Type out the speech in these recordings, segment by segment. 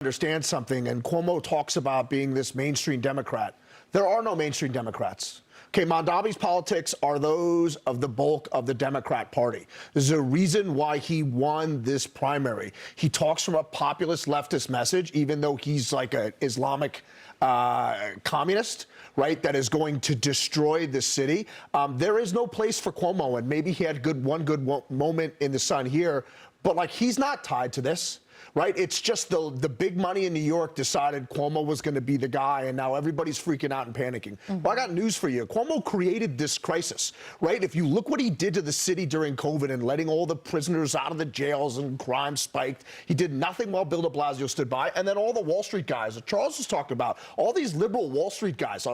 understand something, and Cuomo talks about being this mainstream Democrat. There are no mainstream Democrats. Okay, Mamdani's politics are those of the bulk of the Democrat Party. There's a reason why he won this primary. He talks from a populist leftist message, even though he's like an Islamic communist, right, that is going to destroy the city. There is no place for Cuomo, and maybe he had one good moment in the sun here, but like he's not tied to this. Right? It's just the big money in New York decided Cuomo was going to be the guy, and now everybody's freaking out and panicking. Well, I got news for you. Cuomo created this crisis, right? If you look what he did to the city during COVID and letting all the prisoners out of the jails and crime spiked, he did nothing while Bill de Blasio stood by. And then all the Wall Street guys that Charles was talking about, all these liberal Wall Street guys,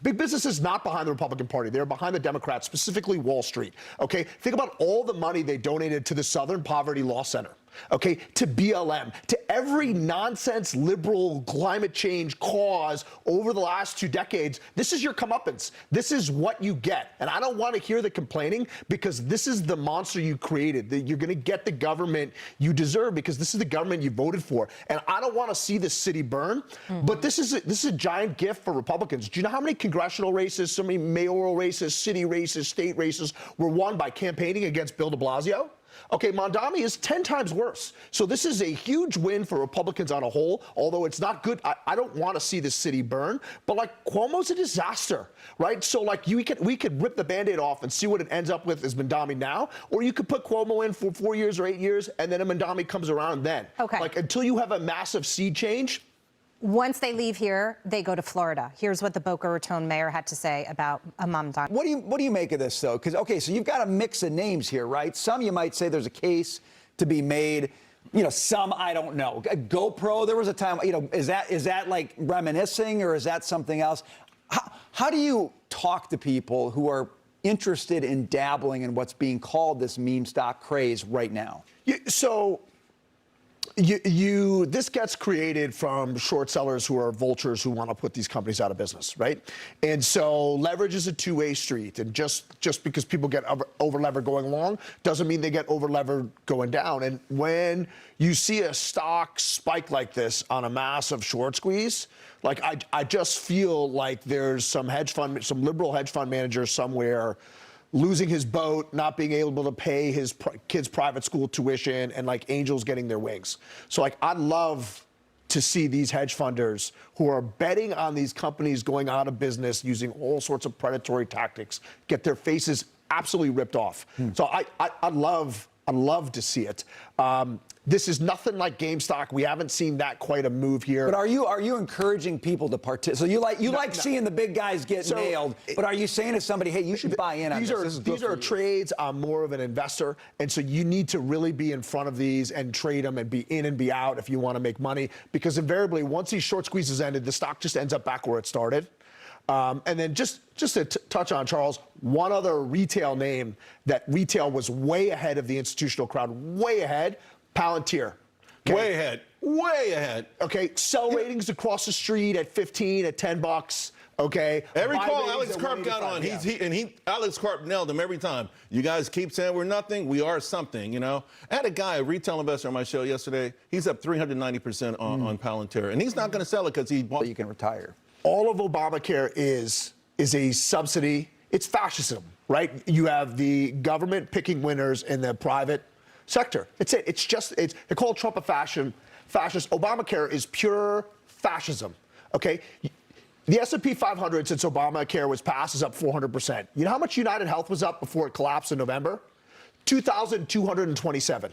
big business is not behind the Republican Party. They're behind the Democrats, specifically Wall Street. Okay? Think about all the money they donated to the Southern Poverty Law Center. Okay, to BLM, to every nonsense liberal climate change cause over the last 2 decades. This is your comeuppance. This is what you get. And I don't want to hear the complaining, because this is the monster you created. You're going to get the government you deserve, because this is the government you voted for. And I don't want to see this city burn. But this is a giant gift for Republicans. Do you know how many congressional races, so many mayoral races, city races, state races were won by campaigning against Bill de Blasio? Okay, Mamdani is 10 times worse. So this is a huge win for Republicans on a whole, although it's not good. I don't want to see the city burn, but like Cuomo's a disaster, right? So like we could rip the Band-Aid off and see what it ends up with as Mamdani now, or you could put Cuomo in for 4 years or 8 years, and then a Mamdani comes around then. Okay. Like until you have a massive sea change. Once they leave here, they go to Florida. Here's what the Boca Raton mayor had to say about Mamdani. What do you make of this, though? Because, okay, so you've got a mix of names here, right? Some you might say there's a case to be made. You know, some I don't know. GoPro, there was a time, you know, is that like reminiscing, or is that something else? How do you talk to people who are interested in dabbling in what's being called this meme stock craze right now? This gets created from short sellers who are vultures who want to put these companies out of business, right? And so leverage is a two-way street, and just because people get over-levered going long doesn't mean they get over-levered going down. And when you see a stock spike like this on a massive short squeeze, like I just feel like there's some liberal hedge fund manager somewhere losing his boat, not being able to pay his kids' private school tuition, and like angels getting their wings. So like I'd love to see these hedge funders who are betting on these companies going out of business using all sorts of predatory tactics get their faces absolutely ripped off. So I'd love to see it. This is nothing like GameStop. We haven't seen that quite a move here. But are you encouraging people to participate? So you like seeing the big guys get nailed, but are you saying to somebody, hey, you should buy in on this? These are trades. I'm more of an investor, and so you need to really be in front of these and trade them and be in and be out if you want to make money, because invariably once these short squeezes ended, the stock just ends up back where it started. And then just to touch on, Charles, one other retail name that retail was way ahead of the institutional crowd, way ahead, Palantir. Okay? Way ahead. Way ahead. Okay, sell ratings across the street at 15, at $10. Okay. Every call Alex Karp got on, Alex Karp nailed him every time. You guys keep saying we're nothing, we are something, you know. I had a guy, a retail investor on my show yesterday. He's up 390% on Palantir, and he's not going to sell it because he bought. You can retire. All of Obamacare is a subsidy. It's fascism, right? You have the government picking winners in the private sector. It's it. They call Trump a fascist. Obamacare is pure fascism. Okay. The S&P 500 since Obamacare was passed is up 400%. You know how much United Health was up before it collapsed in November? 2,227.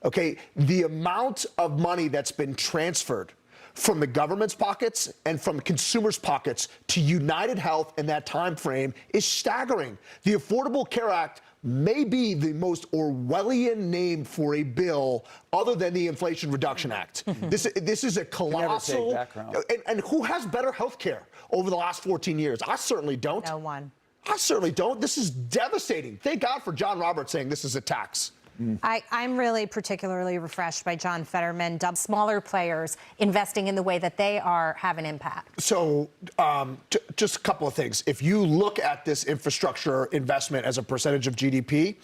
Okay. The amount of money that's been transferred from the government's pockets and from consumers' pockets to United Health in that time frame is staggering. The Affordable Care Act may be the most Orwellian name for a bill other than the Inflation Reduction Act. This is a colossal. And who has better health care over the last 14 years? I certainly don't. No one. I certainly don't. This is devastating. Thank God for John Roberts saying this is a tax. I'm really particularly refreshed by John Fetterman, smaller players investing in the way that they have an impact. So just a couple of things. If you look at this infrastructure investment as a percentage of GDP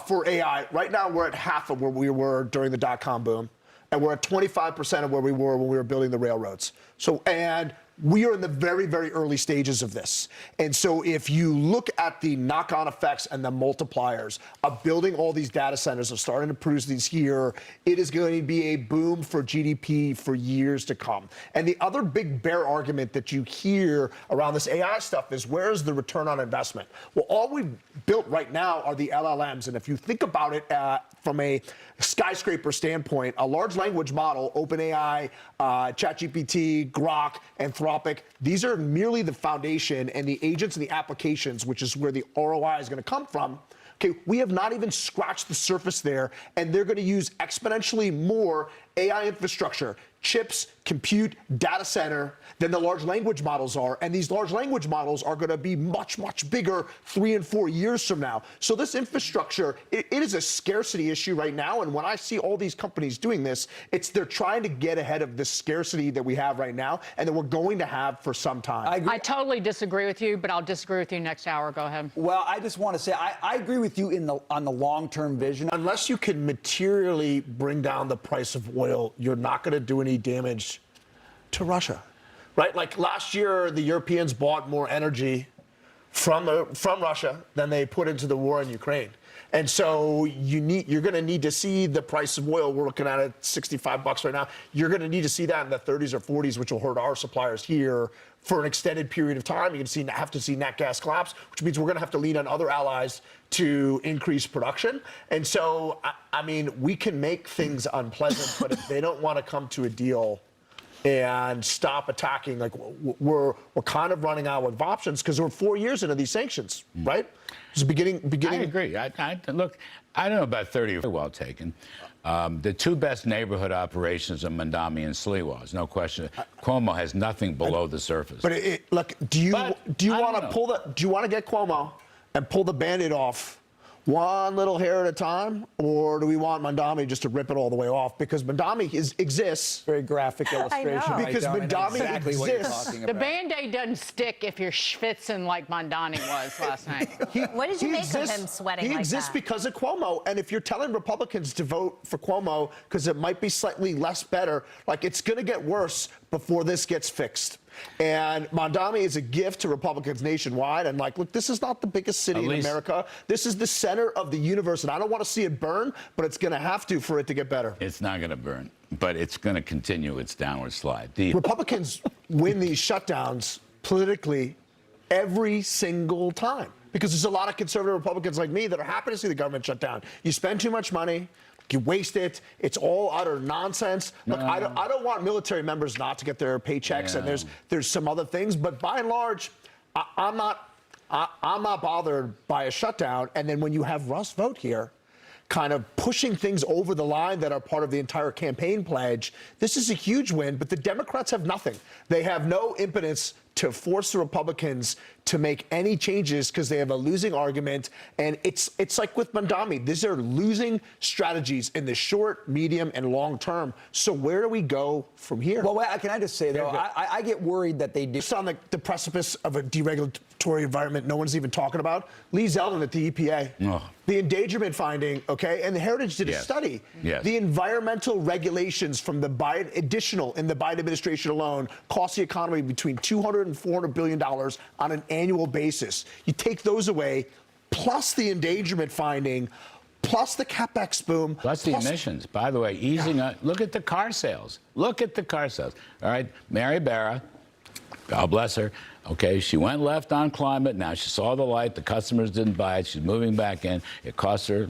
for AI, right now we're at half of where we were during the dot-com boom. and we're at 25% of where we were when we were building the railroads. So, and we are in the very, very early stages of this. And so if you look at the knock-on effects and the multipliers of building all these data centers, of starting to produce these here, it is going to be a boom for GDP for years to come. And the other big bear argument that you hear around this AI stuff is, where's the return on investment? Well, all we've built right now are the LLMs. And if you think about it from a skyscraper standpoint, a large language model, OpenAI, ChatGPT, Grok, Anthropic, these are merely the foundation, and the agents and the applications, which is where the ROI is going to come from. Okay, we have not even scratched the surface there, and they're going to use exponentially more AI infrastructure, chips, compute, data center than the large language models are. And these large language models are going to be much, much bigger 3 and 4 years from now. So this infrastructure, it is a scarcity issue right now. And when I see all these companies doing this, they're trying to get ahead of the scarcity that we have right now and that we're going to have for some time. I totally disagree with you, but I'll disagree with you next hour. Go ahead. Well, I just want to say I agree with you on the long-term vision. Unless you can materially bring down the price of oil, you're not going to do any damage to Russia, right? Like last year, the Europeans bought more energy from Russia than they put into the war in Ukraine. And so you're going to need to see the price of oil. We're looking at it $65 right now. You're going to need to see that in the 30s or 40s, which will hurt our suppliers here for an extended period of time. You can have to see nat gas collapse, which means we're going to have to lean on other allies to increase production. And so, I mean, we can make things unpleasant, but if they don't want to come to a deal and stop attacking, like we're kind of running out of options because we're 4 years into these sanctions, right? It's beginning. I agree. Look, I don't know about 30. Well taken. The two best neighborhood operations are Mamdani and Sliwa. No question. Cuomo has nothing below the surface. But look, do you want to get Cuomo and pull the Band-Aid off one little hair at a time, or do we want Mamdani just to rip it all the way off? Because Mamdani exists. Very graphic illustration. Right? Because Mamdani exactly exists. The Band-Aid doesn't stick if you're schwitzing like Mamdani was last night. What did you make of him sweating like that? He exists because of Cuomo. And if you're telling Republicans to vote for Cuomo because it might be slightly less better, like it's going to get worse before this gets fixed. And Mamdani is a gift to Republicans nationwide. And like, look, this is not the biggest city in America. This is the center of the universe. And I don't want to see it burn, but it's going to have to for it to get better. It's not going to burn, but it's going to continue its downward slide. Republicans win these shutdowns politically every single time because there's a lot of conservative Republicans like me that are happy to see the government shut down. You spend too much money. You waste it. It's all utter nonsense. Look, I don't want military members not to get their paychecks, and there's some other things, but by and large, I'm not bothered by a shutdown. And then when you have Russ vote here, kind of pushing things over the line that are part of the entire campaign pledge, this is a huge win. But the Democrats have nothing. They have no impetus to force the Republicans to make any changes because they have a losing argument. And it's like with Mamdani. These are losing strategies in the short, medium, and long term. So where do we go from here? Well, can I just say, though, I get worried that they do. It's on the precipice of a deregulatory environment no one's even talking about. Lee Zeldin at the EPA. Oh. The endangerment finding, okay, and the Heritage did a study. Yes. The environmental regulations from the Biden administration alone cost the economy between $200 and $400 billion on an annual basis. You take those away, plus the endangerment finding, plus the CapEx boom. Plus the emissions. By the way, easing up. Look at the car sales. Look at the car sales. All right, Mary Barra, God bless her. Okay, she went left on climate. Now she saw the light. The customers didn't buy it. She's moving back in. It cost her,